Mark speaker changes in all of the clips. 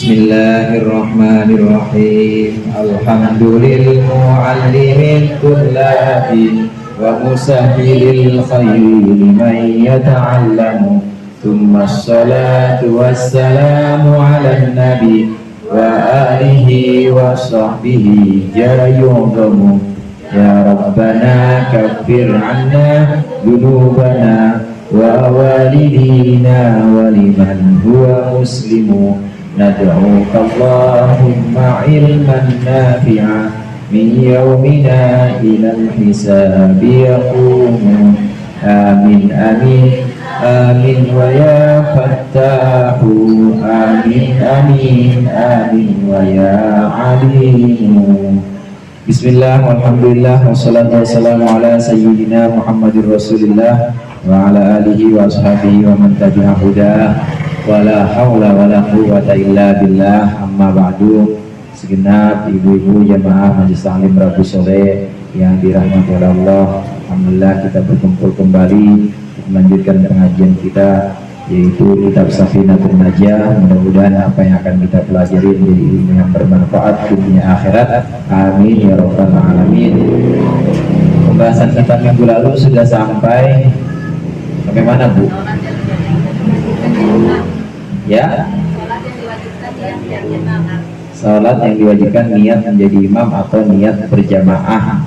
Speaker 1: Bismillahirrahmanirrahim. Alhamdulillah muallimil kullabi wa musahhilil khairi liman yata'allamu. Thumma assalatu wassalamu ala nabi wa alihi wa sahbihi jayudamu. Ya Rabbana kaffir anna dunubana wa walidina wa liman huwa muslimu. Nad'uka Allahumma ilman nafi'a min yawmina ilal hisabi yaqumu. Amin amin amin wa ya fattahu. Amin amin amin wa ya alimu. Bismillah, walhamdulillah, wassalatu wassalamu ala sayyidina Muhammadir Rasulillah wa ala alihi wa ashabihi wa man tabi'a hudah. Wala haula wala quwwata illa billah. Amma ba'du. Segenap ibu-ibu jamaah Majelis Taklim Rabu Sore yang dirahmati oleh Allah, alhamdulillah kita berkumpul kembali untuk melanjutkan pengajian kita, yaitu kitab Safinatul Najah. Mudah-mudahan apa yang akan kita pelajari menjadi ilmu yang bermanfaat dunia akhirat. Amin ya rabbal alamin. Pembahasan kita minggu lalu sudah sampai mana, Bu? Ya, salat yang diwajibkan niat menjadi imam atau niat berjamaah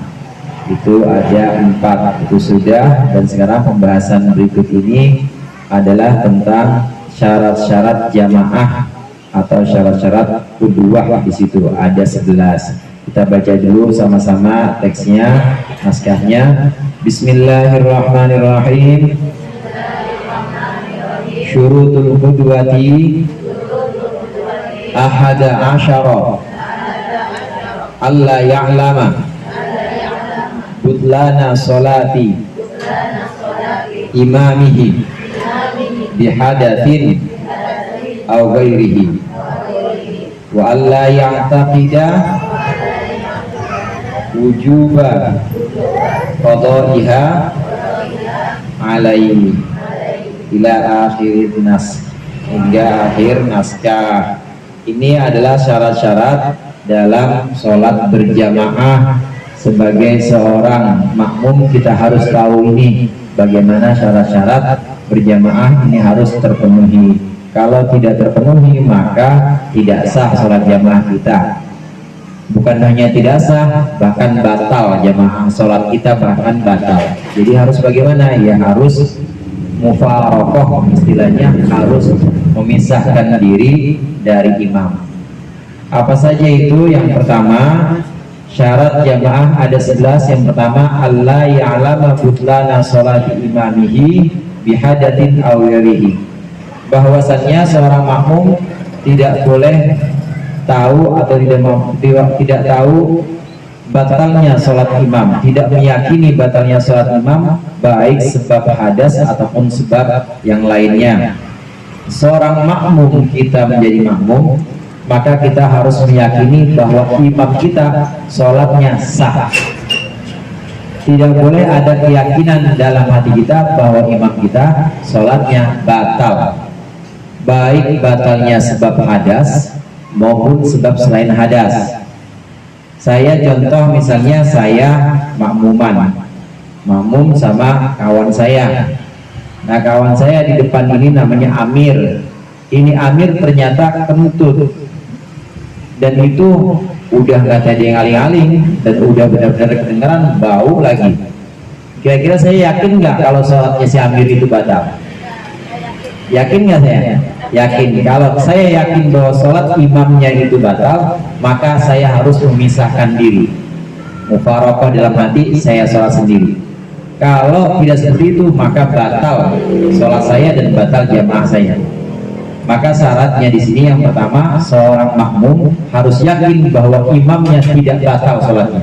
Speaker 1: itu ada 4, itu sudah. Dan sekarang pembahasan berikut ini adalah tentang syarat-syarat jamaah atau syarat-syarat kuduah. Di situ ada 11. Kita baca dulu sama-sama teksnya, naskahnya. Bismillahirrahmanirrahim. Syurutul qudwati ahada asyara alla ya'lama butlana salati imamihi bihadathin aw ghairihi wa alla ya'taqida wujuba qada'iha alaihi ila akhirin nas, hingga akhir naskah. Ini adalah syarat-syarat dalam sholat berjamaah. Sebagai seorang makmum kita harus tahu ini, bagaimana syarat-syarat berjamaah ini harus terpenuhi. Kalau tidak terpenuhi maka tidak sah sholat jamaah kita. Bukan hanya tidak sah, bahkan batal jamaah sholat kita, bahkan batal. Jadi harus bagaimana? Ya harus mufarokoh, istilahnya harus memisahkan diri dari imam. Apa saja itu? Yang pertama, syarat jamaah ada 11. Yang pertama, alla ya'lama butlana sholati imamihi bihadatin aw ghairihi, bahwasannya seorang makmum tidak boleh tahu atau tidak tahu batalnya sholat imam, tidak meyakini batalnya sholat imam, baik sebab hadas ataupun sebab yang lainnya. Seorang makmum, kita menjadi makmum, maka kita harus meyakini bahwa imam kita sholatnya sah. Tidak boleh ada keyakinan dalam hati kita bahwa imam kita sholatnya batal, baik batalnya sebab hadas maupun sebab selain hadas. Saya contoh, misalnya saya makmum sama kawan saya. Nah, kawan saya di depan ini namanya Amir. Ini Amir ternyata kentut, dan itu udah nggak ada yang aling-aling, dan udah benar-benar kedengeran bau lagi. Kira-kira saya yakin nggak kalau sholatnya si Amir itu batal? Yakin nggak saya? Yakin. Kalau saya yakin bahwa sholat imamnya itu batal, maka saya harus memisahkan diri, mufaroqah dalam hati, saya sholat sendiri. Kalau tidak seperti itu, maka batal sholat saya dan batal jamaah saya. Maka syaratnya di sini yang pertama, seorang makmum harus yakin bahwa imamnya tidak batal sholatnya,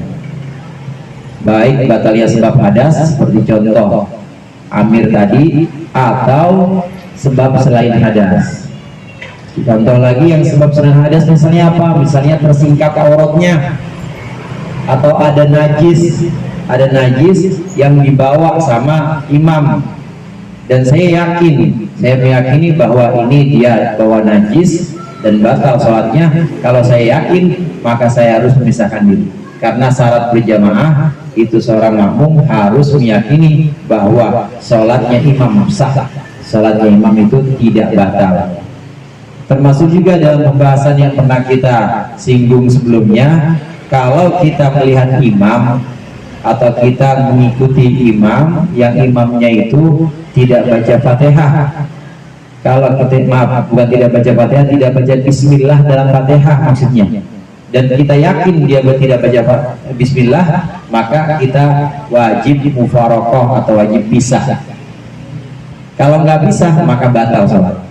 Speaker 1: baik batalnya sebab hadas seperti contoh Amir tadi, atau sebab selain hadas. Contoh lagi yang sebab selain hadas, misalnya apa? Misalnya tersingkap auratnya, atau ada najis yang dibawa sama imam, dan saya meyakini bahwa ini dia bawa najis, dan batal sholatnya. Kalau saya yakin, maka saya harus memisahkan diri, karena syarat berjamaah itu seorang makmum harus meyakini bahwa sholatnya imam sah, sholatnya imam itu tidak batal. Termasuk juga dalam pembahasan yang pernah kita singgung sebelumnya, kalau kita melihat imam atau kita mengikuti imam yang imamnya itu tidak baca Fatihah, kalau maaf, bukan tidak baca Fatihah, tidak baca bismillah dalam Fatihah maksudnya, dan kita yakin dia tidak baca bismillah, maka kita wajib mufarokoh atau wajib pisah. Kalau nggak bisa, maka batal sholat.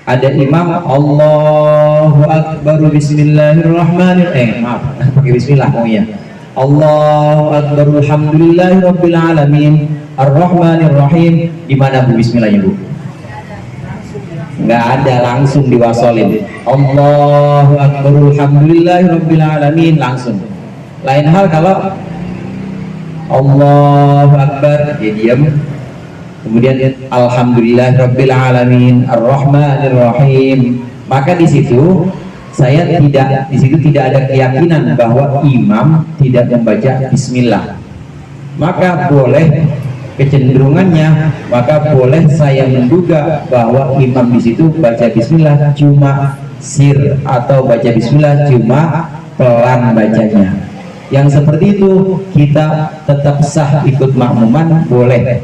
Speaker 1: Ada imam Allahu Akbar bismillahirrahmanirrahim, maaf pakai bismillah ya. Allahu Akbar alhamdulillahirabbil alamin arrahmanirrahim. Di mana Bu bismillahnya, Bu? Nggak ada, langsung diwasolin Allahu Akbar alhamdulillahirabbil alamin, langsung. Lain hal kalau Allahu Akbar ya diam, kemudian alhamdulillahirabbil alamin arrahmanirrahim, maka di situ saya tidak, di situ tidak ada keyakinan bahwa imam tidak membaca bismillah. Maka boleh, kecenderungannya, maka boleh saya menduga bahwa imam di situ baca bismillah cuma sir, atau baca bismillah cuma pelan bacanya. Yang seperti itu kita tetap sah ikut makmuman, boleh,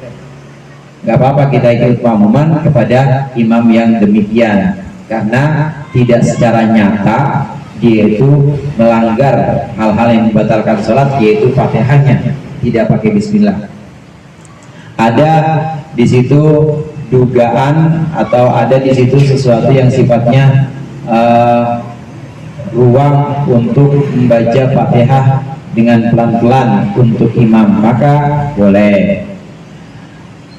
Speaker 1: nggak apa-apa kita ikut makmuman kepada imam yang demikian, karena tidak secara nyata dia itu melanggar hal-hal yang membatalkan sholat, yaitu Fatihahnya tidak pakai bismillah. Ada di situ dugaan atau ada di situ sesuatu yang sifatnya ruang untuk membaca Fatihah dengan pelan-pelan untuk imam, maka boleh.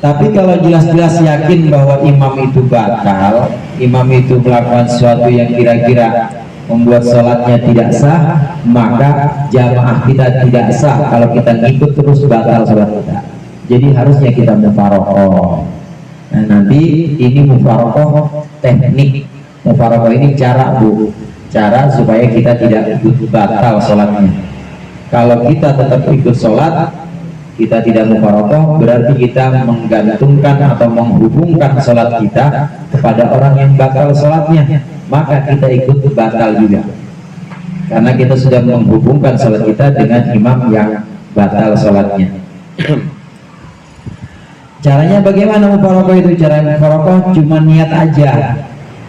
Speaker 1: Tapi kalau jelas-jelas yakin bahwa imam itu batal, imam itu melakukan sesuatu yang kira-kira membuat sholatnya tidak sah, maka jamaah kita tidak sah. Kalau kita ngikut terus, batal sholat kita. Jadi harusnya kita mufarokoh. Nah, nanti ini mufarokoh teknik. Mufarokoh ini cara, Bu, cara supaya kita tidak ikut batal sholatnya. Kalau kita tetap ikut sholat, kita tidak mufarokoh, berarti kita menggantungkan atau menghubungkan sholat kita kepada orang yang batal sholatnya, maka kita ikut batal juga, karena kita sudah menghubungkan sholat kita dengan imam yang batal sholatnya. Caranya bagaimana mufarokoh itu? Cara mufarokoh cuma niat aja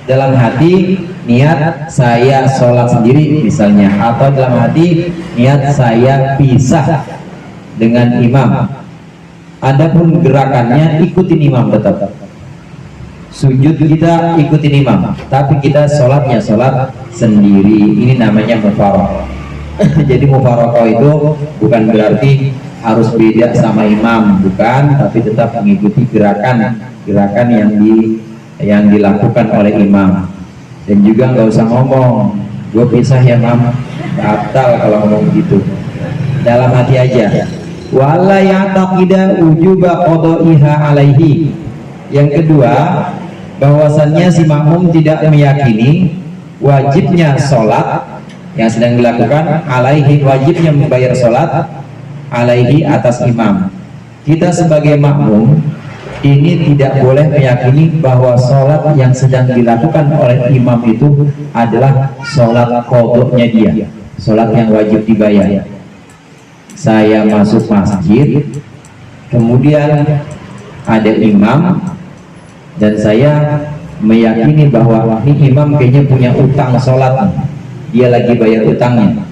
Speaker 1: dalam hati, niat saya sholat sendiri misalnya, atau dalam hati niat saya pisah dengan imam. Adapun gerakannya ikutin imam, tetap sujud kita ikutin imam, tapi kita sholatnya sholat sendiri. Ini namanya mufarokoh. Jadi mufarokoh itu bukan berarti harus beda sama imam, bukan, tapi tetap mengikuti gerakan yang dilakukan oleh imam. Dan juga nggak usah ngomong gue pisah ya mam, batal kalau ngomong gitu. Dalam hati aja. Wala ya'taqida ujuba qada'iha alaihi. Yang kedua, bahwasannya si makmum tidak meyakini wajibnya sholat yang sedang dilakukan, alaihi, wajibnya membayar sholat, alaihi, atas imam. Kita sebagai makmum ini tidak boleh meyakini bahwa sholat yang sedang dilakukan oleh imam itu adalah sholat qadanya dia, sholat yang wajib dibayar. Saya masuk masjid, kemudian ada imam, dan saya meyakini bahwa ini imam kayaknya punya utang sholat, dia lagi bayar utangnya.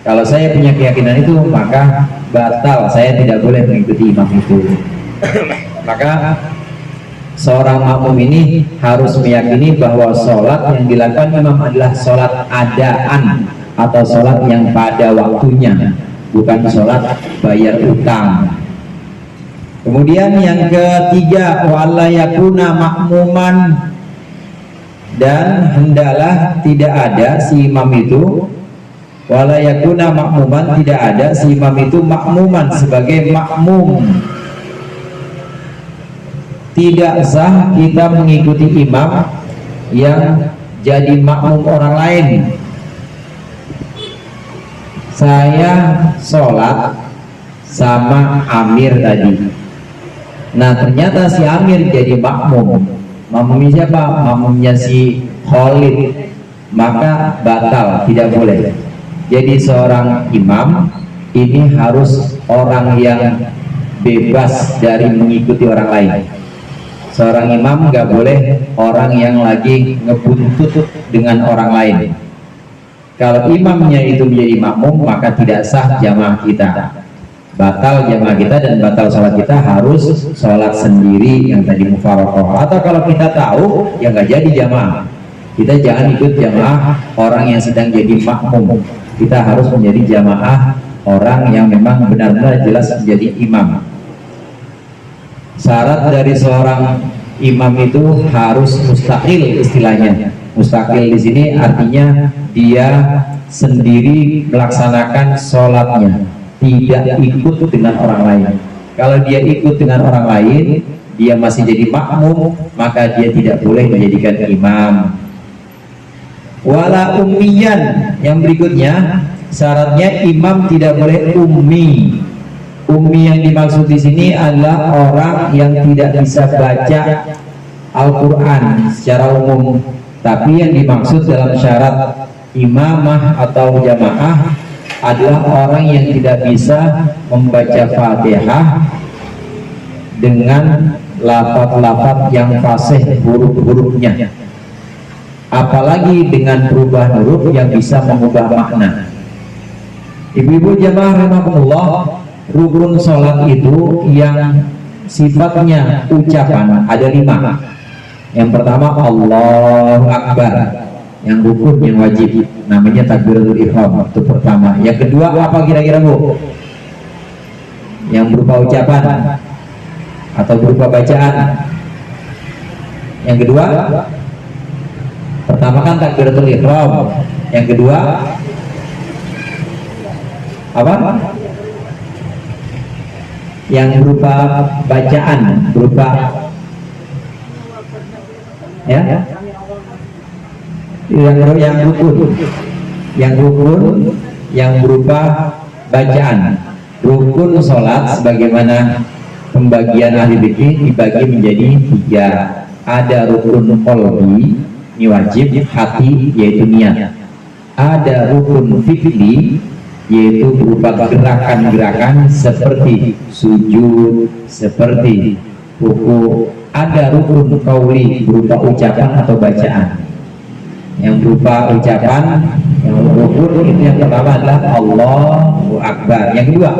Speaker 1: Kalau saya punya keyakinan itu, maka batal, saya tidak boleh mengikuti imam itu. Maka seorang makmum ini harus meyakini bahwa sholat yang dilakukan imam adalah sholat adaan atau sholat yang pada waktunya, bukan sholat bayar utang. Kemudian yang ketiga, wala yakuna makmuman, dan hendaklah tidak ada si imam itu, wala yakuna makmuman, tidak ada si imam itu makmuman sebagai makmum. Tidak sah kita mengikuti imam yang jadi makmum orang lain. Saya sholat sama Amir tadi. Nah ternyata si Amir jadi makmum. Makmumnya siapa? Makmumnya si Khalid. Maka batal, tidak boleh. Jadi seorang imam ini harus orang yang bebas dari mengikuti orang lain. Seorang imam nggak boleh orang yang lagi ngebuntut dengan orang lain. Kalau imamnya itu menjadi makmum, maka tidak sah jamaah kita, batal jamaah kita, dan batal sholat kita. Harus sholat sendiri yang tadi mufaroqah. Atau kalau kita tahu ya nggak jadi jamaah, kita jangan ikut jamaah orang yang sedang jadi makmum. Kita harus menjadi jamaah orang yang memang benar-benar jelas menjadi imam. Syarat dari seorang imam itu harus mustaqil, istilahnya. Mustaqil di sini artinya dia sendiri melaksanakan sholatnya, tidak ikut dengan orang lain. Kalau dia ikut dengan orang lain, dia masih jadi makmum, maka dia tidak boleh menjadikan imam. Wala ummiyan, yang berikutnya syaratnya imam tidak boleh ummi. Ummi yang dimaksud di sini adalah orang yang tidak bisa baca Al-Quran secara umum. Tapi yang dimaksud dalam syarat imamah atau jamaah adalah orang yang tidak bisa membaca Fatihah dengan lafaz-lafaz yang fasih huruf-hurufnya, apalagi dengan perubahan huruf yang bisa mengubah makna. Ibu-ibu jamaah rahimakumullah, rukun sholat itu yang sifatnya ucapan ada 5. Yang pertama Allahu Akbar, yang rukun yang wajib, namanya takbiratul ihram, itu pertama. Yang kedua apa kira-kira Bu? Yang berupa ucapan atau berupa bacaan. Yang kedua, pertama kan takbiratul ihram, yang kedua apa? Yang berupa bacaan, berupa ya, yang rukun, yang berupa bacaan. Rukun sholat sebagaimana pembagian ahli fikih dibagi menjadi 3. Ada rukun qalbi, ini wajib hati, yaitu niat. Ada rukun fi'li, yaitu berupa gerakan-gerakan seperti sujud, seperti ruku. Ada rukun qauli, berupa ucapan atau bacaan. Yang berupa ucapan, yang rukun itu yang pertama adalah Allahu Akbar. Yang kedua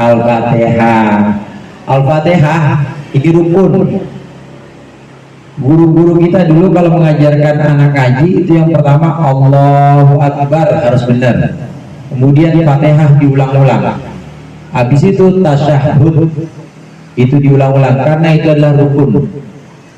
Speaker 1: Al-Fatihah. Al-Fatihah ini rukun. Guru-guru kita dulu kalau mengajarkan anak ngaji itu yang pertama Allahu Akbar harus benar. Kemudian Fatihah diulang-ulang. Habis itu tasyahud itu diulang-ulang, karena itu adalah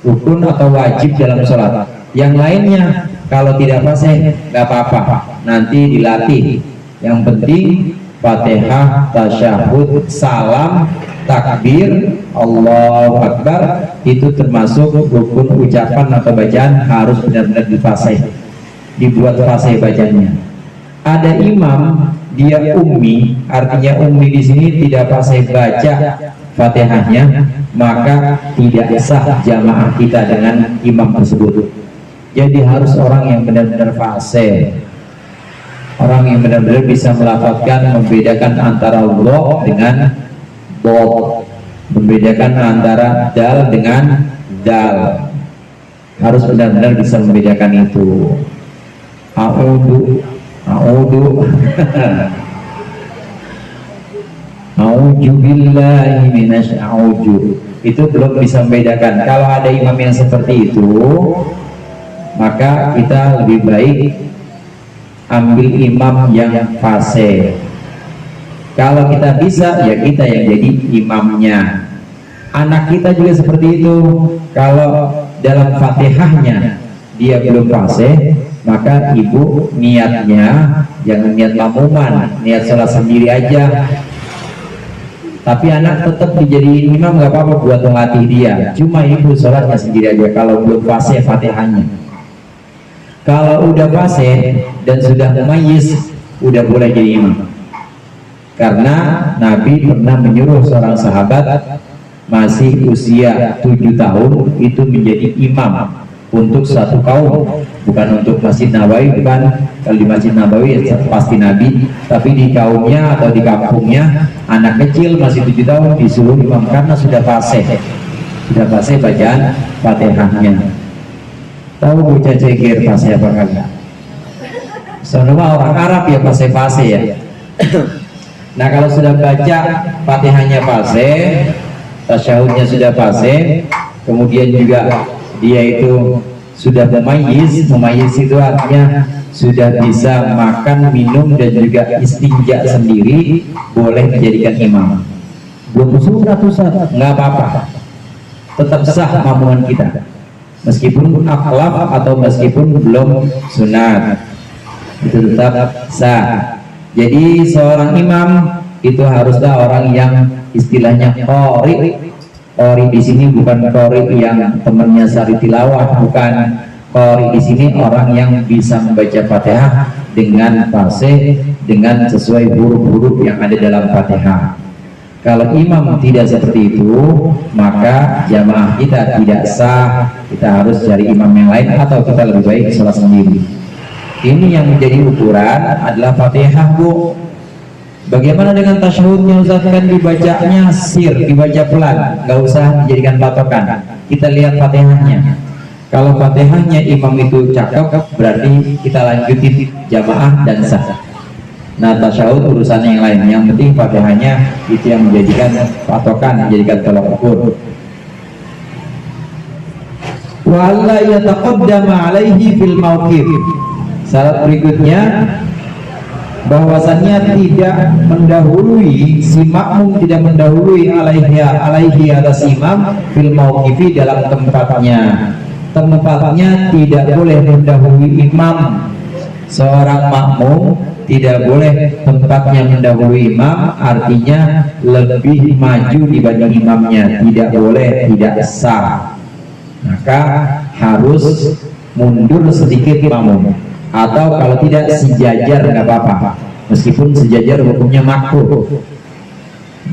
Speaker 1: rukun atau wajib dalam sholat. Yang lainnya kalau tidak fasih nggak apa-apa, nanti dilatih. Yang penting Fatihah, tasyahud, salam, takbir, Allahu Akbar itu termasuk rukun ucapan atau bacaan, harus benar-benar difasih, dibuat fasih bacanya. Ada imam dia ummi, artinya ummi di sini tidak fasih baca Fatihahnya, maka tidak sah jamaah kita dengan imam tersebut. Jadi harus orang yang benar-benar fasih, orang yang benar-benar bisa melafazkan, membedakan antara Allah dengan Dod, membedakan antara dal dengan dal. Harus benar-benar bisa membedakan itu. A'udhu A'udzubillahi minasyaitonir, itu belum bisa membedakan. Kalau ada imam yang seperti itu, maka kita lebih baik ambil imam yang fasih. Kalau kita bisa, ya kita yang jadi imamnya. Anak kita juga seperti itu. Kalau dalam Fatihahnya dia belum fasih, maka ibu niatnya jangan niat makmuman, niat sholat sendiri aja. tapi anak tetap dijadiin imam nggak apa-apa buat ngelatih dia, cuma ibu sholatnya sendiri aja kalau belum fase fatihahnya. Kalau udah fase dan sudah mumayyiz, udah boleh jadi imam, karena Nabi pernah menyuruh seorang sahabat masih usia 7 tahun itu menjadi imam untuk satu kaum, bukan untuk Masjid Nabawi, bukan. Kalau di Masjid Nabawi ya pasti Nabi, tapi di kaumnya atau di kampungnya anak kecil masih 7 tahun disuruh imam karena sudah fase bacaan Fatihahnya. Tahu bocah cekir fase apa kagak? Soalnya orang Arab ya fase ya. Nah kalau sudah baca Fatihahnya fase, tasyahudnya sudah fase, kemudian juga dia itu sudah mumayyiz itu artinya sudah bisa makan, minum dan juga istinja sendiri, boleh dijadikan imam. Belum sunat Ustaz, nggak apa-apa, tetap sah mamuan kita meskipun akhlaf atau meskipun belum sunat, itu tetap sah. Jadi seorang imam itu haruslah orang yang istilahnya qori. Qori di sini bukan qori yang temannya sari tilawah, bukan. Qori di sini orang yang bisa membaca Fatihah dengan fase, dengan sesuai huruf-huruf yang ada dalam Fatihah. Kalau imam tidak seperti itu, maka jamaah kita tidak sah. Kita harus cari imam yang lain atau kita lebih baik sholat sendiri. Ini yang menjadi ukuran adalah Fatihah, Bu. Bagaimana dengan tasyahudnya Ustaz? Kan dibacanya sir, dibaca pelan, nggak usah dijadikan patokan. Kita lihat Fatihahnya. Kalau Fatihahnya imam itu cakep, berarti kita lanjutin jamaah dan sah. Nah tasyahud urusannya yang lain, yang penting Fatihahnya itu yang menjadikan patokan, menjadikan tolak ukur. Wa alla yataqaddama alaihi fil mauqif. Syarat berikutnya bahwasannya tidak mendahului, si makmum tidak mendahului alaihi atas imam fil mauqifi, dalam tempatnya tidak boleh mendahului imam. Seorang makmum tidak boleh tempatnya mendahului imam, artinya lebih maju dibanding imamnya, tidak boleh, tidak sah. Maka harus mundur sedikit makmum, atau kalau tidak sejajar nggak apa-apa, meskipun sejajar hukumnya makruh.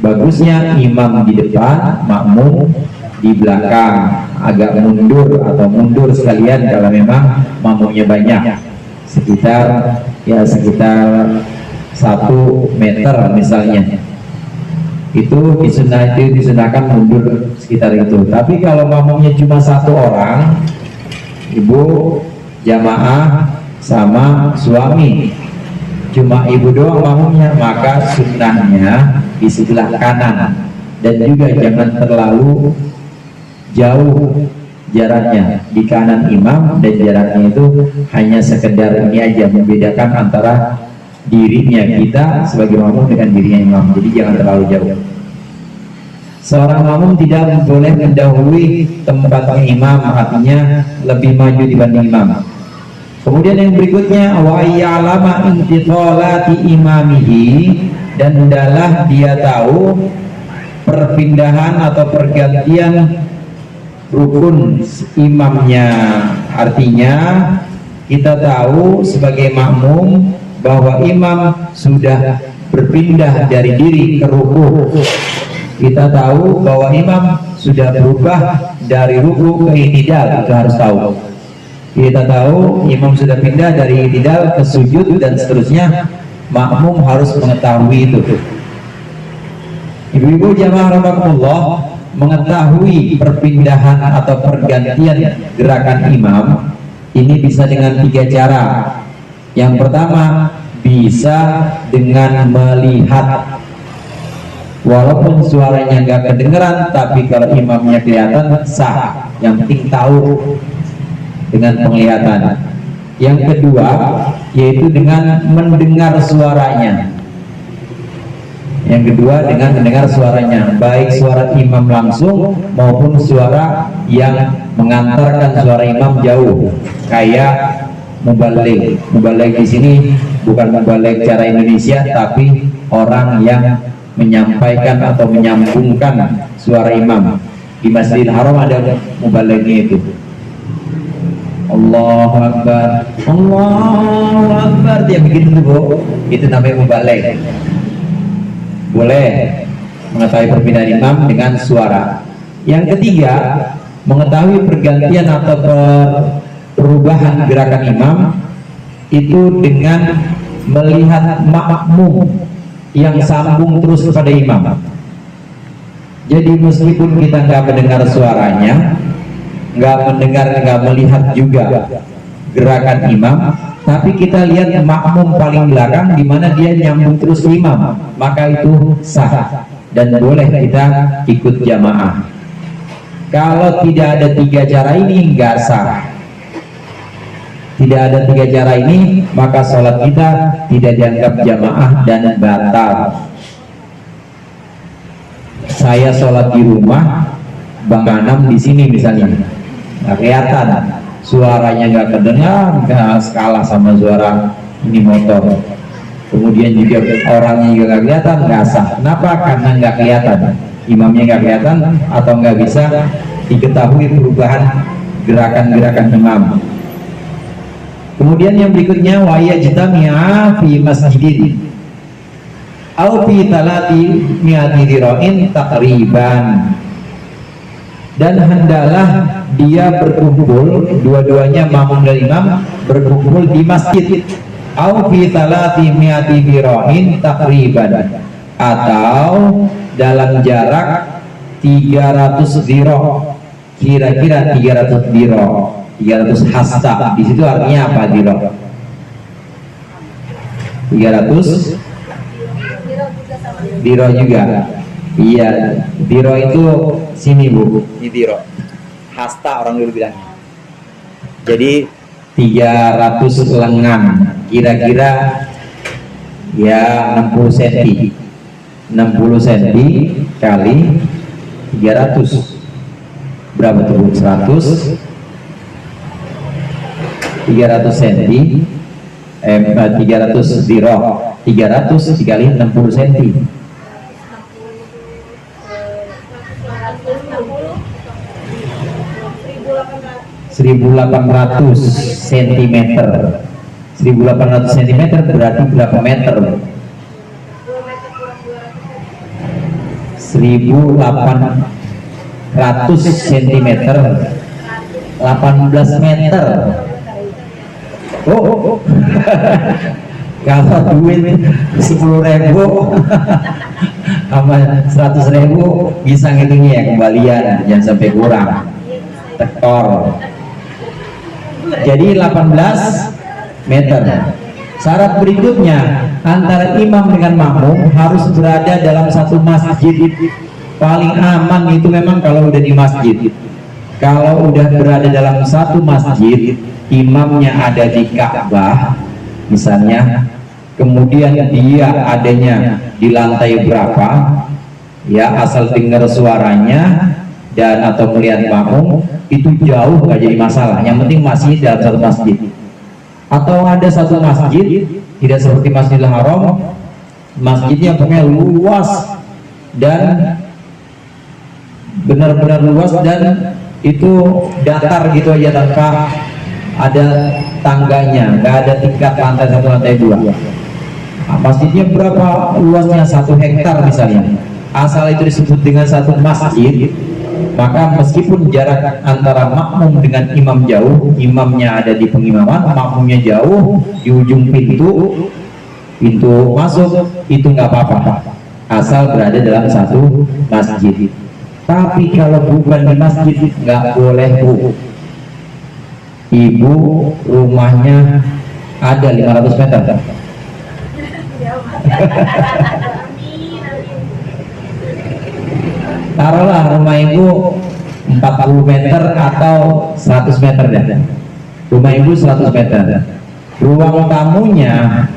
Speaker 1: Bagusnya imam di depan, makmum di belakang, agak mundur atau mundur sekalian kalau memang makmumnya banyak, sekitar 1 meter misalnya, itu disunahkan mundur sekitar itu. Tapi kalau makmumnya cuma 1 orang, ibu jamaah sama suami, cuma ibu doang makmumnya, maka sunnahnya di sebelah kanan, dan juga jangan terlalu jauh jaraknya di kanan imam, dan jaraknya itu hanya sekedar ini aja, membedakan antara dirinya kita sebagai makmum dengan dirinya imam, jadi jangan terlalu jauh. Seorang makmum tidak boleh mendahului tempatnya imam, artinya lebih maju dibanding imam. Kemudian yang berikutnya, wa ya'lama intiqalati imamihi, dan hendaklah dia tahu perpindahan atau pergantian rukun imamnya. Artinya kita tahu sebagai makmum bahwa imam sudah berpindah dari diri ke ruku. Kita tahu bahwa imam sudah berubah dari ruku ke i'tidal, itu harus tahu. Kita tahu imam sudah pindah dari i'tidal ke sujud dan seterusnya, makmum harus mengetahui itu. Ibu-ibu jamaah rahimakumullah, mengetahui perpindahan atau pergantian gerakan imam ini bisa dengan 3 cara. Yang pertama, bisa dengan melihat, walaupun suaranya nggak kedengeran, tapi kalau imamnya kelihatan sah, yang penting tahu dengan penglihatan. Yang kedua, yaitu dengan mendengar suaranya. Yang kedua, dengan mendengar suaranya, baik suara imam langsung maupun suara yang mengantarkan suara imam jauh, kayak mubaligh. Mubaligh di sini bukan mubaligh cara Indonesia, tapi orang yang menyampaikan atau menyambungkan suara imam. Di Masjidil Haram ada mubalignya itu. Allahu Akbar, Allahu Akbar, dia bikin dulu, itu namanya mubalig. Boleh mengetahui perpindahan imam dengan suara. Yang ketiga, mengetahui pergantian atau perubahan gerakan imam itu dengan melihat makmum yang sambung terus kepada imam. Jadi meskipun kita nggak mendengar suaranya, nggak mendengar, nggak melihat juga gerakan imam, tapi kita lihat makmum paling belakang di mana dia nyambung terus ke imam, maka itu sah dan boleh kita ikut jamaah. Kalau tidak ada tiga cara ini nggak sah. Tidak ada tiga cara ini, maka sholat kita tidak dianggap jamaah dan batal. Saya sholat di rumah, Bang Anam di sini misalnya, nggak kelihatan, suaranya nggak kedengar, nggak kalah sama suara ini motor. Kemudian juga orangnya juga nggak kelihatan, nggak sah. Kenapa? Karena nggak kelihatan, imamnya nggak kelihatan atau nggak bisa diketahui perubahan gerakan-gerakan imam. Kemudian yang berikutnya, wa yajtami'a fi masjidin au fi talati mi'ati dira'in taqriban, dan hendaklah dia berkumpul, dua-duanya makmum dan imam berkumpul di masjid, au fi talati mi'ati dira'in taqriban, atau dalam jarak 300 diro, kira-kira 300 diro, 300 hasta. Di situ artinya apa diro? 300 diro juga. Iya, diro itu sini Bu, ini diro. Hasta orang dulu bilangnya. Jadi 300 lengan, kira-kira ya 60 cm. 60 cm kali 300 berapa tuh Bu? 100, 300 cm, 300 diro, 300 dikali 60 cm, 1800 cm. 1800 cm berarti berapa meter? 1800 cm, 18 meter. Oh. Kalau duit 10.000 sama 100.000 bisa ngitungnya ya, kembalian, jangan sampai kurang, tekor. Jadi 18 meter. Syarat berikutnya, antara imam dengan makmum harus berada dalam satu masjid. Paling aman itu memang kalau udah di masjid. Kalau udah berada dalam satu masjid, imamnya ada di Ka'bah misalnya, kemudian dia adanya di lantai berapa, ya asal dengar suaranya dan atau melihat makmum, itu jauh gak jadi masalah. Yang penting masih dalam satu masjid. Atau ada satu masjid, tidak seperti Masjidil Haram, masjidnya pokoknya luas dan benar-benar luas dan itu datar gitu aja tanpa ada tangganya, nggak ada tingkat lantai 1, lantai 2. Nah, masjidnya berapa luasnya? 1 hektar misalnya, asal itu disebut dengan satu masjid, maka meskipun jarak antara makmum dengan imam jauh, imamnya ada di pengimaman, makmumnya jauh di ujung pintu masuk, itu nggak apa-apa asal berada dalam satu masjid. Tapi kalau bukan di masjid nggak boleh Bu. Ibu rumahnya ada 500 meter. Taruhlah rumah ibu 40 meter atau 100 meter deh. Rumah ibu 100 meter. Ruang tamunya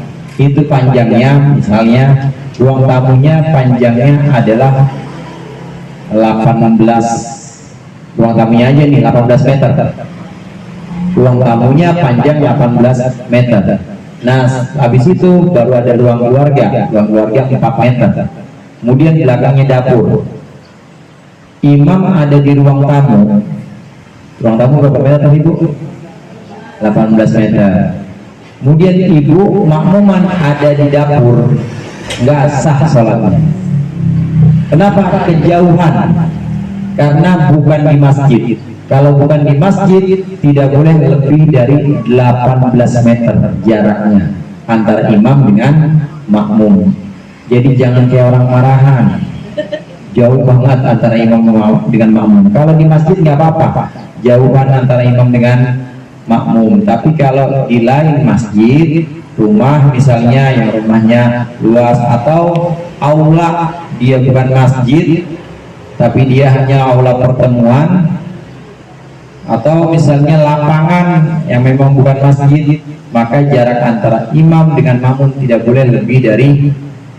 Speaker 1: itu panjangnya, misalnya ruang tamunya panjangnya adalah 18, ruang tamunya aja nih 18 meter. Ruang tamunya panjang 18 meter. Nah, habis itu baru ada ruang keluarga 4 meter. kemudian belakangnya dapur. Imam ada di ruang tamu. Ruang tamu berapa meter tadi Bu? 18 meter. Kemudian ibu makmuman ada di dapur, nggak sah sholatnya. Kenapa? Kejauhan. Karena bukan di masjid. Kalau bukan di masjid, tidak boleh lebih dari 18 meter jaraknya antara imam dengan makmum. Jadi jangan kayak orang marahan, jauh banget antara imam dengan makmum. Kalau di masjid nggak apa-apa, jauhan antara imam dengan makmum. Tapi kalau di lain masjid, rumah misalnya yang rumahnya luas, atau aula dia bukan masjid tapi dia hanya aula pertemuan, atau misalnya lapangan yang memang bukan masjid, maka jarak antara imam dengan makmum tidak boleh lebih dari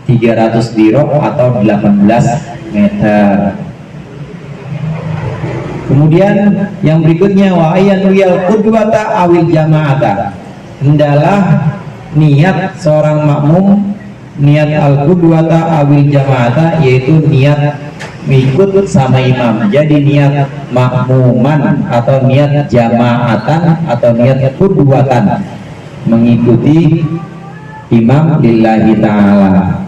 Speaker 1: 300 dirok atau 18 meter. Kemudian yang berikutnya, wa ayyanuyal qudwata awil jama'ata, hendalah niat seorang makmum, niat al-qudwata awil jama'ata, yaitu niat mengikut sama imam. Jadi niat makmuman atau niat jama'atan atau niat qudwatan, mengikuti imam lillahi ta'ala.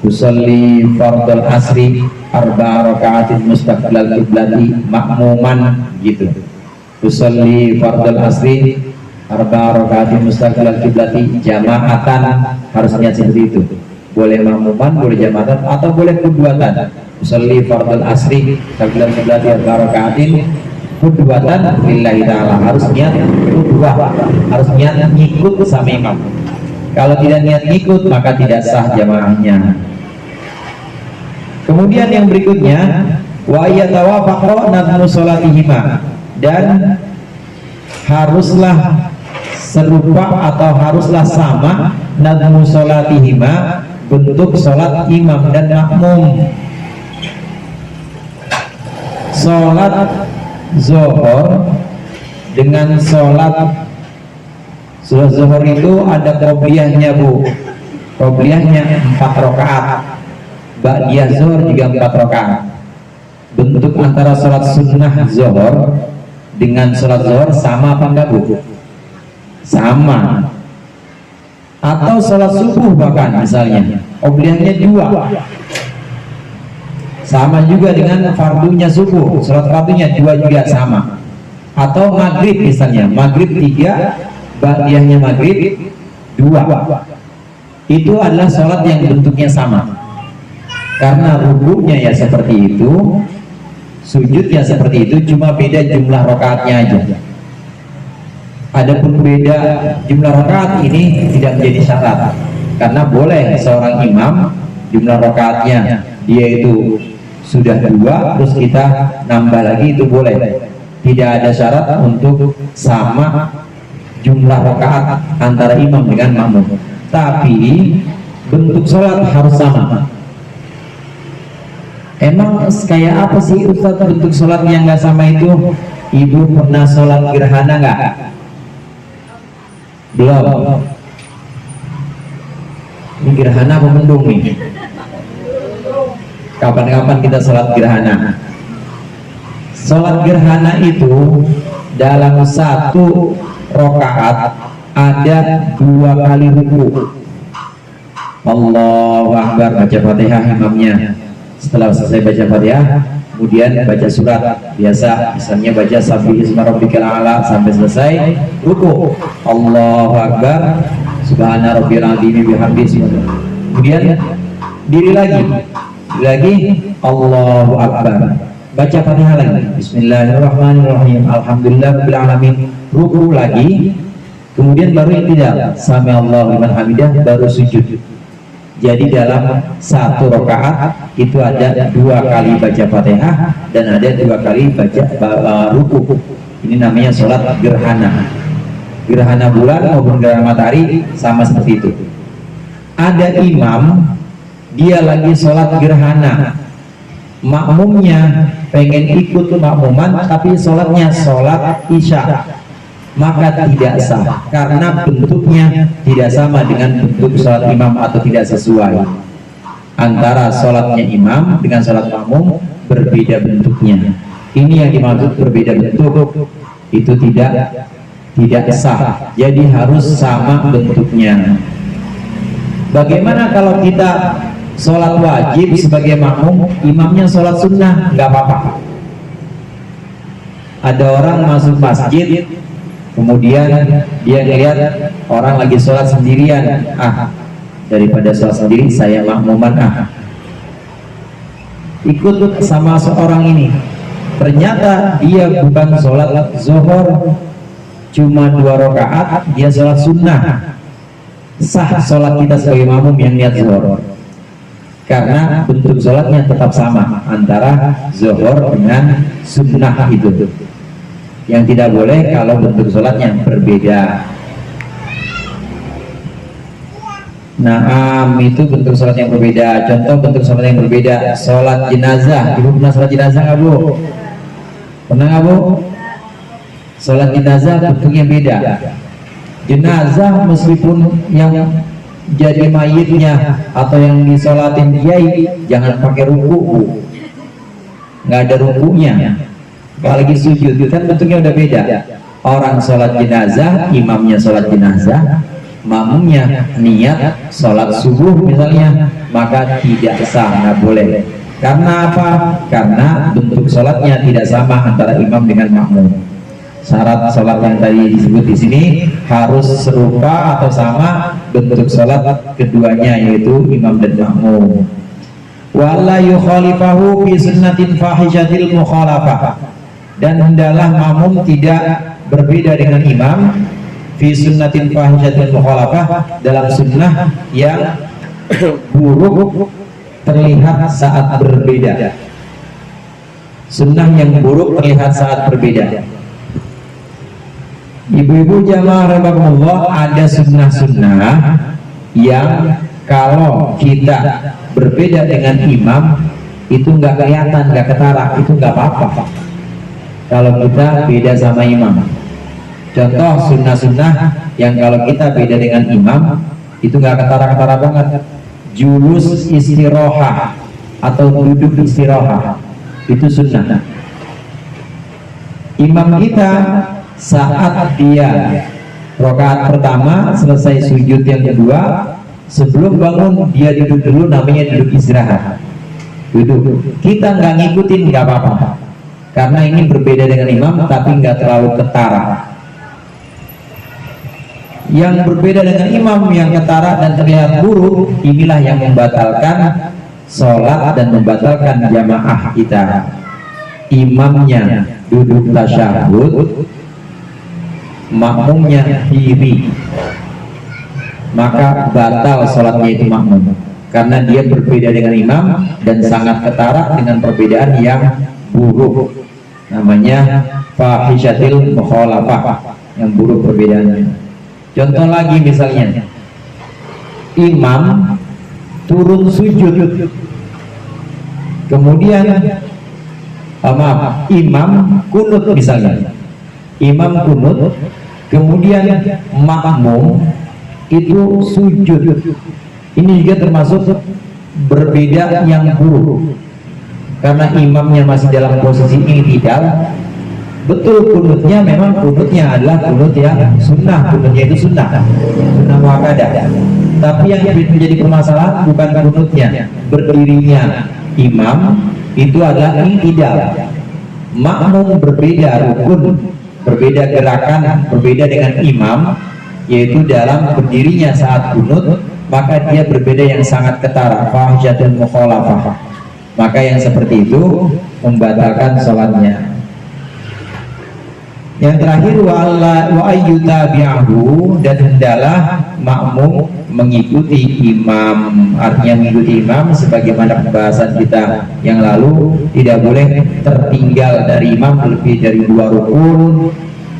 Speaker 1: Usolli fardul asri arba'a raka'atin mustaqbilal qiblati makmuman, gitu. Usolli fardul asri arba'a raka'atin mustaqbilal qiblati jama'atan, harus niat seperti itu. Boleh makmuman, boleh jama'atan, atau boleh qudwatan. Usolli fardul asri mustaqbilal qiblati arba'a raka'atin qudwatan lillahi ta'ala, harus niat qudwah, harus niat ngikut sama imam. Kalau tidak niat ngikut maka tidak sah jamaahnya. Kemudian yang berikutnya, wa yatawafaqa nadmu sholatihima, dan haruslah serupa atau haruslah sama nadmu sholatihima, bentuk sholat imam dan makmum. Sholat zuhur dengan sholat zuhur itu ada qobliyahnya Bu. Qobliyahnya 4 rakaat, ba'diyah zuhur juga 4 rakaat. Bentuk antara sholat sunnah zuhur dengan sholat zuhur sama apa enggak Bu? Sama. Atau sholat subuh bahkan misalnya qobliyahnya 2, sama juga dengan fardunya subuh, sholat fardunya 2 juga sama. Atau maghrib misalnya, maghrib 3, ba'diyahnya maghrib 2. Itu adalah sholat yang bentuknya sama, karena rukuknya ya seperti itu, sujudnya seperti itu, cuma beda jumlah rakaatnya aja. Adapun beda jumlah rakaat ini tidak menjadi syarat, karena boleh seorang imam jumlah rakaatnya dia itu sudah 2 terus kita nambah lagi, itu boleh. Tidak ada syarat untuk sama jumlah rakaat antara imam dengan makmum, tapi bentuk sholat harus sama. Emang kayak apa sih Ustaz bentuk sholat yang nggak sama itu? Ibu pernah sholat gerhana nggak? Belum. Ini gerhana apa mendung nih? Kapan-kapan kita sholat gerhana. Sholat gerhana itu dalam 1 rakaat ada 2 kali ruku. Allahu Akbar, baca Fatihah imamnya. Setelah selesai baca Fatihah, kemudian baca surat biasa, misalnya baca Sabbihi isma rabbikal a'la sampai selesai, ruku. Allahu Akbar, subhana rabbil azim bihamdihi. Kemudian diri lagi, Allahu Akbar, baca Fatihah lagi, bismillahirrahmanirrahim, alhamdulillahirabbil alamin, ruku lagi, kemudian baru i'tidal, sami Allahu liman hamidah, baru sujud. Jadi dalam 1 rakaat itu ada 2 kali baca Fatihah dan ada 2 kali baca ruku. Ini namanya sholat gerhana. Gerhana bulan maupun gerhana matahari sama seperti itu. Ada imam, dia lagi sholat gerhana, makmumnya pengen ikut makmuman tapi sholatnya sholat isya, maka tidak sah karena bentuknya tidak sama dengan bentuk sholat imam atau tidak sesuai. antara sholatnya imam dengan sholat makmum berbeda bentuknya. Ini yang dimaksud berbeda bentuk, itu tidak sah. Jadi harus sama bentuknya. Bagaimana kalau kita sholat wajib sebagai makmum, imamnya sholat sunnah? Nggak apa-apa. Ada orang masuk masjid, kemudian dia lihat orang lagi sholat sendirian, daripada sholat sendiri saya makmuman, ikut sama seorang ini. Ternyata dia bukan sholat zuhur, cuma 2 rakaat, dia sholat sunnah. Sah sholat kita sebagai makmum yang niat zuhur, karena bentuk sholatnya tetap sama antara zuhur dengan sunnah itu. Yang tidak boleh kalau bentuk sholatnya berbeda. Nah, itu bentuk sholat yang berbeda. Contoh bentuk sholat yang berbeda, sholat jenazah. Ibu pernah sholat jenazah nggak, Bu? Pernah nggak, Bu? Sholat jenazah bentuknya beda. Jenazah meskipun yang jadi mayitnya atau yang disolatin kiai, jangan pakai ruku, Bu. Nggak ada rukunya, apalagi sujud, kan bentuknya udah beda. Orang sholat jenazah, imamnya sholat jenazah, makmumnya niat sholat subuh misalnya, maka tidak sah, nggak boleh. Karena apa? Karena bentuk sholatnya tidak sama antara imam dengan makmum. Syarat sholat yang tadi disebut di sini harus serupa atau sama bentuk sholat keduanya, yaitu imam dan makmum. Wala yukhalifahu fi sunnatin fahishatil mukhalafah, dan hendaklah makmum tidak berbeda dengan imam fi sunnatin fahishatil mukhalafah, dalam sunnah yang buruk terlihat saat berbeda. Sunnah yang buruk terlihat saat berbeda. Ibu-ibu jamaah rahimakumullah, ada sunnah-sunnah yang kalau kita berbeda dengan imam itu nggak kelihatan, nggak ketara, itu nggak apa-apa kalau kita beda sama imam. Contoh sunnah-sunnah yang kalau kita beda dengan imam itu nggak ketara-ketara banget. Julus istirahat atau duduk istirahat, itu sunnah. Imam kita saat dia rakaat pertama selesai sujud yang kedua, sebelum bangun dia duduk dulu, namanya duduk istirahat. Duduk, kita nggak ngikutin, nggak apa-apa, karena ini berbeda dengan imam tapi nggak terlalu ketara. Yang berbeda dengan imam yang ketara dan terlihat buruk, inilah yang membatalkan sholat dan membatalkan jamaah kita. Imamnya duduk tasyahud, makmumnya diri, maka batal sholatnya itu makmum, karena dia berbeda dengan imam dan sangat ketara dengan perbedaan yang buruk, namanya fahishatil mukhalafah, yang buruk perbedaannya. Contoh lagi misalnya, imam turun sujud, kemudian imam kunut misalnya, imam kunut, kemudian makmum itu sujud. Ini juga termasuk berbeda yang buruk, karena imamnya masih dalam posisi i'tidal. Betul, kunutnya memang kunutnya adalah kunut yang sunnah, kunutnya itu sunnah muakkadah. Tapi yang menjadi permasalahan bukan kunutnya, berdirinya imam itu adalah i'tidal. Makmum berbeda rukun, berbeda gerakan, berbeda dengan imam, yaitu dalam berdirinya saat kunut, maka dia berbeda yang sangat ketara, fahishatul mukhalafah. Maka yang seperti itu membatalkan sholatnya. Yang terakhir, wa ayyutabi'ahu, dan hendaklah makmum mengikuti imam. Artinya mengikuti imam sebagaimana pembahasan kita yang lalu, tidak boleh tertinggal dari imam lebih dari 2 rukun,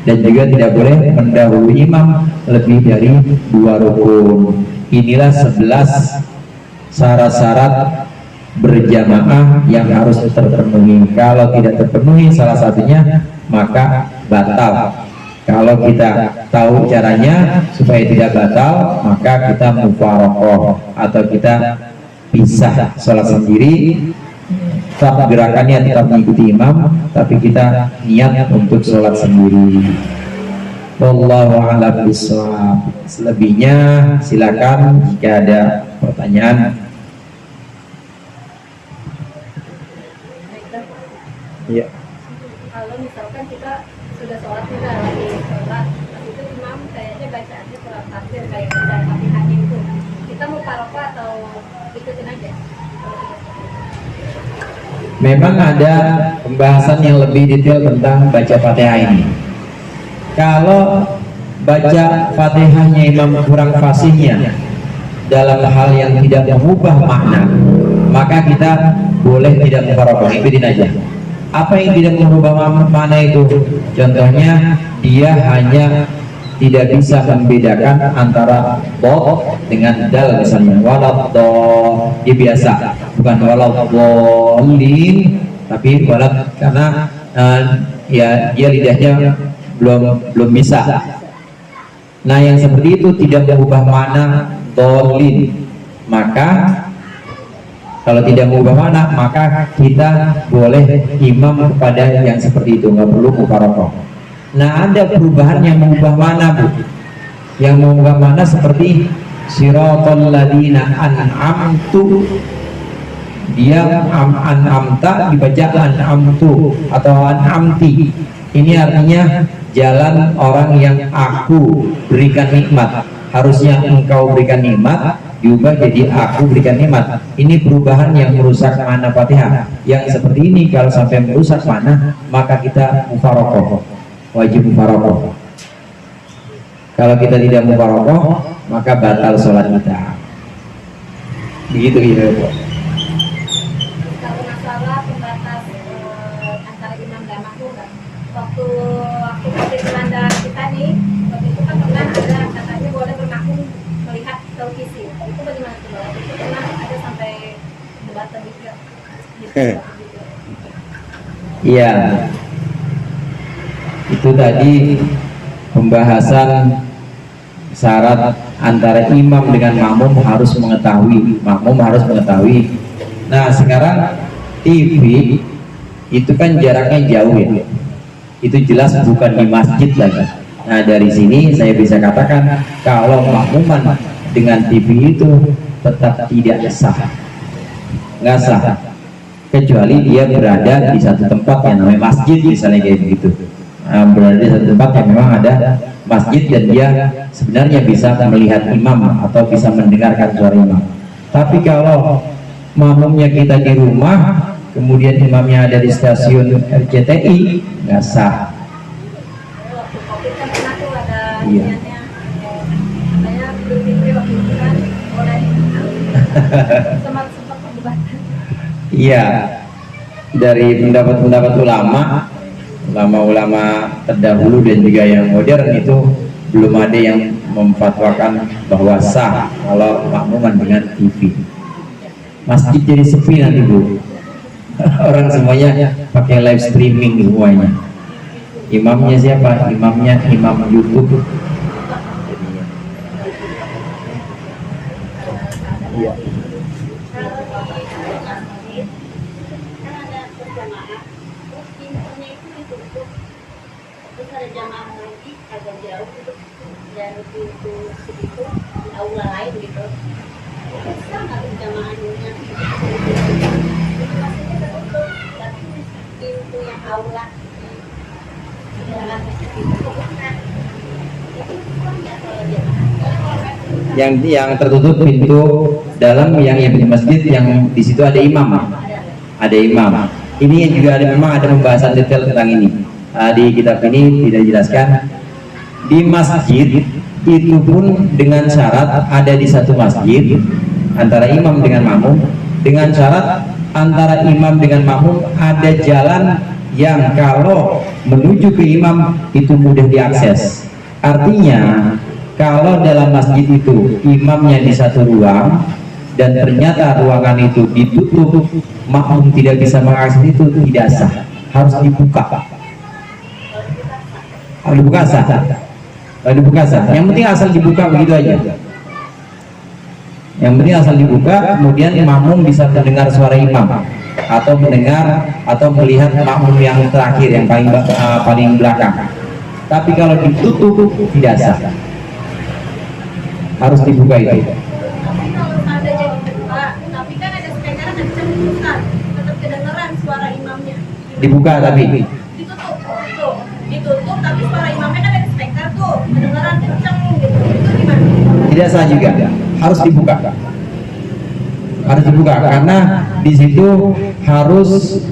Speaker 1: dan juga tidak boleh mendahului imam lebih dari 2 rukun. Inilah 11 syarat-syarat berjamaah yang harus terpenuhi. Kalau tidak terpenuhi salah satunya, maka batal. Kalau kita tahu caranya supaya tidak batal, maka kita mufaraqah atau kita bisa sholat sendiri, tetap gerakannya tetap mengikuti imam, tapi kita niat untuk sholat sendiri. Wallahu a'lam bishawab. Selebihnya silakan jika ada pertanyaan. Iya.
Speaker 2: Kalau misalkan kita sudah sholat, kita lagi sholat, itu imam kayaknya bacaannya kurang tafsir kayak baca Fatihah itu, kita mau paroka atau ikutin aja?
Speaker 1: Memang ada pembahasan yang lebih detail tentang baca Fatihah ini. Kalau baca Fatihahnya imam kurang fasihnya dalam hal yang tidak mengubah makna, maka kita boleh tidak mufaraqah, ikutin aja. Apa yang tidak mengubah makna itu? Contohnya dia hanya tidak bisa membedakan antara dot dengan dal, misalnya waladhdallin, dia biasa bukan waladhdallin tapi walad, karena ya dia lidahnya belum bisa. Nah, yang seperti itu tidak mengubah makna dolin, maka kalau tidak mengubah makna, maka kita boleh imam kepada yang seperti itu, nggak perlu mufaraqah. Nah, ada perubahan yang mengubah makna, Bu. Yang mengubah makna seperti siratal ladzina an'amtu, dia an'amta dibaca an'amtu atau an'amti. Ini artinya jalan orang yang aku berikan nikmat. Harusnya engkau berikan nikmat, diubah jadi aku berikan nikmat. Ini perubahan yang merusak makna Fatihah. Yang seperti ini kalau sampai merusak makna, maka kita mufaraqah, wajib mufaraqah. Kalau kita tidak mufaraqah, maka batal sholat kita. Begitu ya, Bu.
Speaker 2: Kalau masalah pembatas antara imam dan makmum, waktu COVID melanda kita nih, waktu itu kan pernah ada katanya boleh bermakmum melihat televisi. Itu bagaimana tuh, Mbak? Itu pernah ada sampai debat juga.
Speaker 1: Iya. Itu tadi pembahasan syarat antara imam dengan makmum harus mengetahui. Makmum harus mengetahui. Nah, sekarang TV itu kan jaraknya jauh ya. Itu jelas bukan di masjid lagi. Nah, dari sini saya bisa katakan kalau makmuman dengan TV itu tetap tidak sah, nggak sah, kecuali dia berada di satu tempat yang namanya masjid, misalnya kayak begitu. Nah, berada di satu tempat yang memang ada masjid dan dia sebenarnya bisa melihat imam atau bisa mendengarkan suara imam. Tapi kalau makmumnya kita di rumah, kemudian imamnya ada di stasiun RCTI, nggak sah.
Speaker 2: Waktu COVID kan pernah tuh ada
Speaker 1: Iya.
Speaker 2: niatnya, katanya berpikir waktu itu kan boleh sempat perdebatan.
Speaker 1: Iya, dari pendapat-pendapat ulama terdahulu dan juga yang modern itu belum ada yang memfatwakan bahwa sah kalau makmuman dengan TV. Masjid jadi sepi nanti, Bu. Orang semuanya pakai live streaming semuanya. Imamnya siapa? Imamnya imam YouTube. Iya.
Speaker 2: Aula lain gitu. Sama jamaahnya. Tapi pintu yang aula
Speaker 1: Yang tertutup pintu dalam yang di masjid yang di situ ada imam. Ada imam. Ini juga ada, memang ada pembahasan detail tentang ini. Di kitab ini tidak dijelaskan. Di masjid itu pun dengan syarat ada di satu masjid antara imam dengan makmum, dengan syarat antara imam dengan makmum ada jalan yang kalau menuju ke imam itu mudah diakses. Artinya kalau dalam masjid itu imamnya di satu ruang dan ternyata ruangan itu ditutup, makmum tidak bisa mengakses itu, tidak sah, harus dibuka. Harus dibuka sah. Dibuka sah. Yang penting asal dibuka begitu aja. Yang penting asal dibuka, kemudian makmum bisa mendengar suara imam atau mendengar atau melihat makmum yang terakhir yang paling belakang. Tapi kalau ditutup tidak sah, harus dibuka itu.
Speaker 2: Tapi kalau seandainya dibuka, tapi kan ada speaker kencang besar, tetap kedengeran suara imamnya.
Speaker 1: Dibuka tapi
Speaker 2: Ditutup, ditutup, tapi suara imamnya kan ada speaker tuh, kedengeran kencang gitu. Itu gimana?
Speaker 1: tidak sah juga, harus dibuka. Harus dibuka karena di situ harus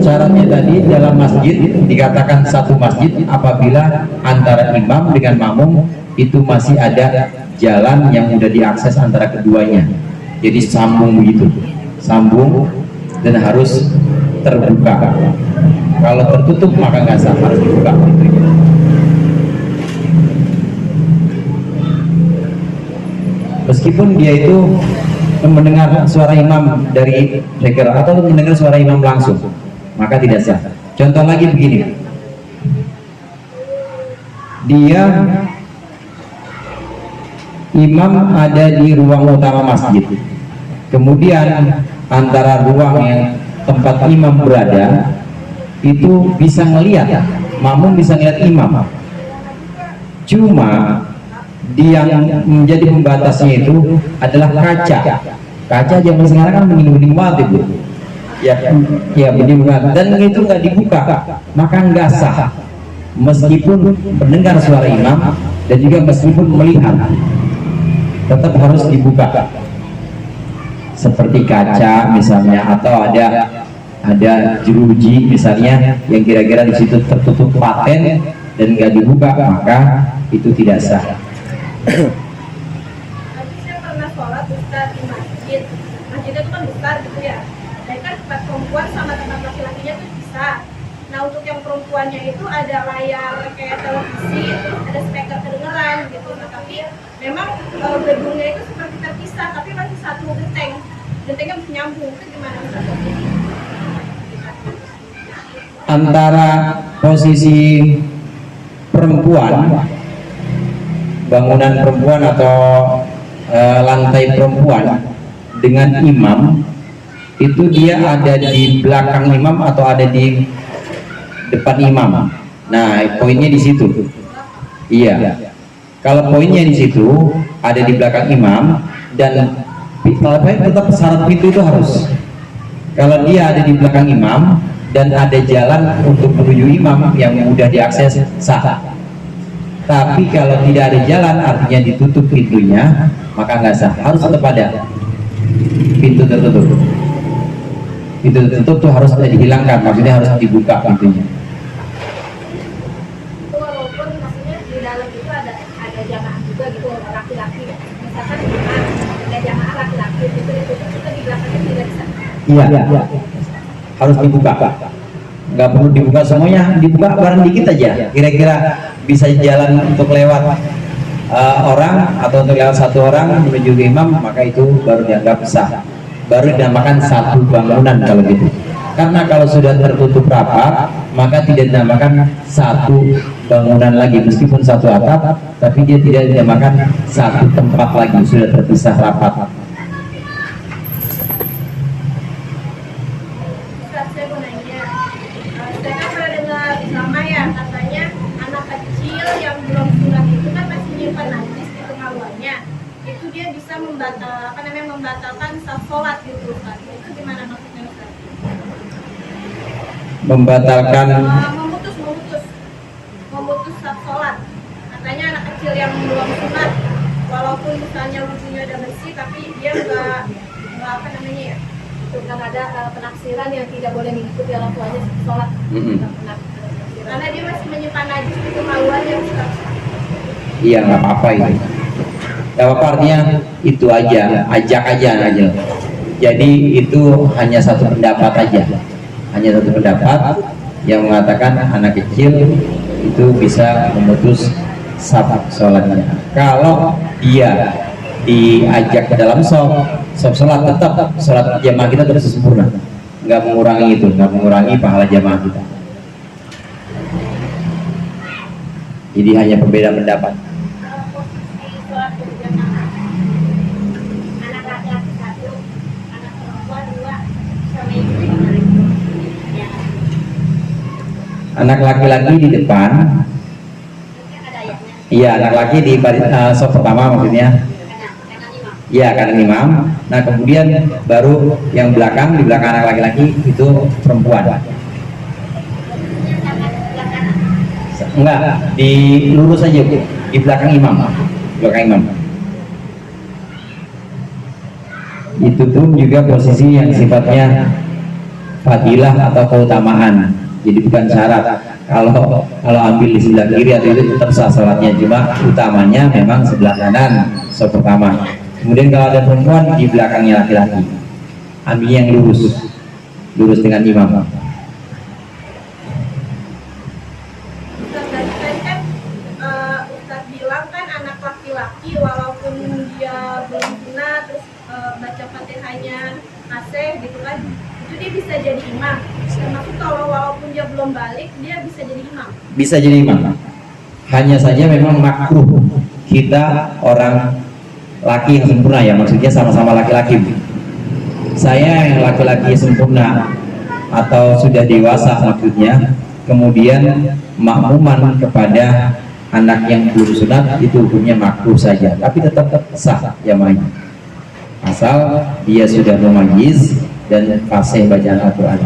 Speaker 1: syaratnya tadi dalam masjid dikatakan satu masjid apabila antara imam dengan makmum itu masih ada jalan yang mudah diakses antara keduanya. Jadi sambung begitu, sambung dan harus terbuka. Kalau tertutup maka nggak sah, harus dibuka pintunya. Meskipun dia itu mendengar suara imam dari speaker atau mendengar suara imam langsung, maka tidak sah. Contoh lagi begini, dia imam ada di ruang utama masjid, kemudian antara ruang yang tempat imam berada itu bisa ngelihat, makmum bisa ngelihat imam, cuma yang menjadi pembatasnya itu adalah kaca zaman sekarang kan bening-bening banget itu ya bening banget, dan itu nggak dibuka maka nggak sah meskipun mendengar suara imam dan juga meskipun melihat, tetap harus dibuka seperti kaca misalnya, atau ada jeruji misalnya yang kira-kira di situ tertutup paten dan nggak dibuka, maka itu tidak sah.
Speaker 2: Tapi saya pernah sholat Ustaz di masjid. Masjidnya itu kan besar gitu ya. Dan kan tempat perempuan sama tempat laki-lakinya tuh bisa. Nah untuk yang perempuannya itu ada layar kayak televisi, terus ada speaker kedengeran gitu. Nah, tapi memang gedungnya itu seperti terpisah, tapi masih satu genteng. Gentengnya masih nyambung. Itu gimana Ustaz?
Speaker 1: Antara posisi perempuan, bangunan perempuan atau lantai perempuan dengan imam itu dia ada di belakang imam atau ada di depan imam. Nah, poinnya di situ. Iya. Kalau poinnya di situ ada di belakang imam dan tetap syarat pintu itu harus. Kalau dia ada di belakang imam dan ada jalan untuk menuju imam yang mudah diakses, sah. Tapi kalau tidak ada jalan, artinya ditutup pintunya, maka nggak sah. Harus tetap ada pintu tertutup. Pintu tertutup tuh harus dihilangkan, maksudnya harus dibuka pintunya.
Speaker 2: Itu walaupun maksudnya di dalam itu ada jamaah juga gitu, laki-laki. Misalkan ada jamaah laki-laki, itu ditutup, itu di belakangnya tidak bisa.
Speaker 1: Iya, harus dibuka. Nggak perlu dibuka semuanya, dibuka bareng dikit aja. Kira-kira bisa jalan untuk lewat orang atau untuk lewat satu orang menuju ke imam, maka itu baru dianggap sah, baru dinamakan satu bangunan kalau gitu. Karena kalau sudah tertutup rapat maka tidak dinamakan satu bangunan lagi, meskipun satu atap tapi dia tidak dinamakan satu tempat lagi, sudah terpisah rapat.
Speaker 2: Ustaz, saya mau nanya, saya kan pernah dengar selama ya katanya anak kecil yang belum sunat itu kan masih nyimpan najis di kemaluannya, itu dia bisa membatalkan sah sholat gitu Ustaz. Itu gimana maksudnya Ustaz?
Speaker 1: Membatalkan
Speaker 2: memutus sah sholat. Katanya anak kecil yang belum sunat walaupun misalnya wudhunya udah bersih tapi dia nggak apa namanya ya, itu kan ada penafsiran yang tidak boleh mengikuti orang tuanya sholat. Karena dia masih menyimpan najis di kemaluannya Ustaz.
Speaker 1: iya nggak apa-apa itu, nggak apa-apa, artinya itu aja, ajak aja. Jadi itu hanya satu pendapat aja, hanya satu pendapat yang mengatakan anak kecil itu bisa memutus sah sholatnya. Kalau dia diajak ke dalam sholat, tetap sholat jamaah kita terus sempurna, nggak mengurangi itu, nggak mengurangi pahala jamaah kita. Jadi hanya perbedaan pendapat.
Speaker 2: Posisi sholat berjamaah, anak
Speaker 1: anak laki-laki di depan. Iya, anak laki di saf pertama maksudnya. Iya, kanan imam. Nah, kemudian baru yang belakang, di belakang anak laki-laki itu perempuan. Enggak, di lurus aja Bu, di belakang imam. Belakang imam. Itu pun juga posisi yang sifatnya fadilah atau keutamaan. Jadi bukan syarat. Kalau ambil di sebelah kiri atau itu tetap sah salatnya, cuma utamanya memang sebelah kanan saf pertama. Kemudian kalau ada perempuan di belakangnya laki-laki, ambil yang lurus dengan imam.
Speaker 2: Ustaz bilang kan anak laki-laki walaupun dia belum sunat terus baca Fatihahnya naseh gitu kan, itu dia bisa jadi imam. Termasuk kalau walaupun dia belum balik dia bisa jadi imam.
Speaker 1: Bisa jadi imam. Hanya saja memang makruh kita orang laki yang sempurna, ya maksudnya sama-sama laki-laki. Saya yang laki-laki sempurna atau sudah dewasa maksudnya, kemudian makmuman kepada anak yang belum sunat, itu hukumnya makruh saja, tapi tetap sah jamaahnya asal dia sudah mumayyiz dan fasih bacaan Al-Quran.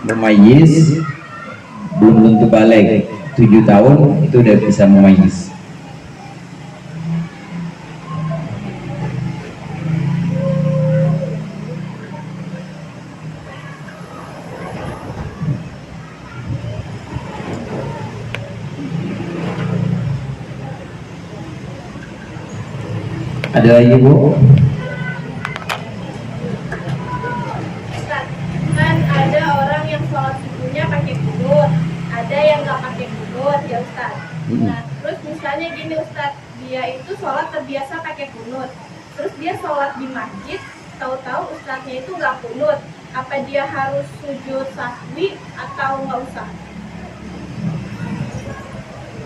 Speaker 1: Mumayyiz belum tentu balik, 7 tahun itu udah bisa mumayyiz. Ada lagi Bu?
Speaker 2: Ustaz, kan ada orang yang sholat subuhnya pakai kunut, ada yang nggak pakai kunut ya Ustaz. Nah, terus misalnya gini Ustaz, dia itu sholat terbiasa pakai kunut, terus dia sholat di masjid, tahu-tahu Ustaznya itu nggak kunut, apa dia harus sujud sahwi atau nggak usah?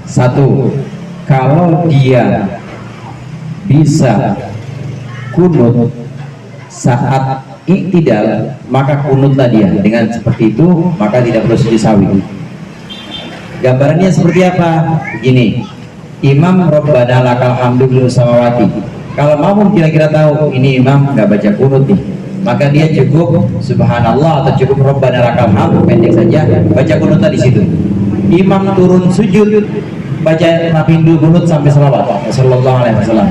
Speaker 1: Satu, kalau dia bisa kunut saat iktidal, maka kunutlah dia. Dengan seperti itu maka tidak perlu sujud sahwi. Gambarannya seperti apa? Begini, imam Rabbana lakal hamdu bil samawati. Kalau makmum kira-kira tahu ini imam nggak baca kunut nih, maka dia cukup subhanallah atau cukup Rabbana lakal hamdu, pendek saja baca kunut di situ. Imam turun sujud, baca nafil kunut sampai salawat sallallahu alaihi wasallam.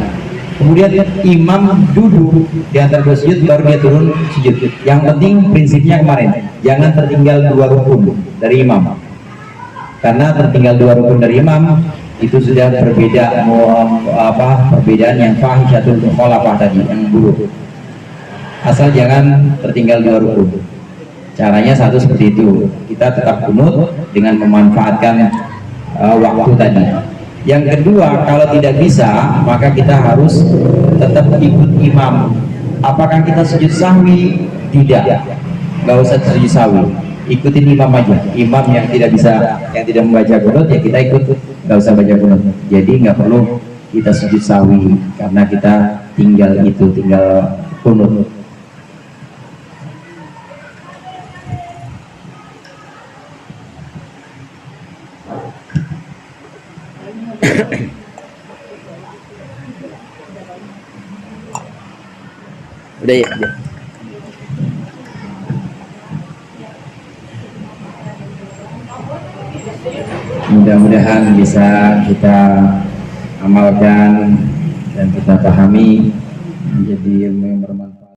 Speaker 1: Kemudian imam duduk di antara dua sujud, baru dia turun sujud. Yang penting prinsipnya kemarin, jangan tertinggal 2 rukun dari imam. Karena tertinggal 2 rukun dari imam itu sudah berbeda, perbedaan yang fahishatul mukhalafah tadi, yang buruk. Asal jangan tertinggal 2 rukun. Caranya satu seperti itu, kita tetap kunut dengan memanfaatkan waktu tadi. Yang kedua, kalau tidak bisa, maka kita harus tetap ikut imam. Apakah kita sujud sahwi? Tidak, nggak usah sujud sahwi, ikutin imam aja. Imam yang tidak bisa, yang tidak membaca kunut, ya kita ikut, nggak usah baca kunut. Jadi nggak perlu kita sujud sahwi, karena kita tinggal kunut. Udah ya. Mudah-mudahan bisa kita amalkan dan kita pahami menjadi ilmu yang bermanfaat.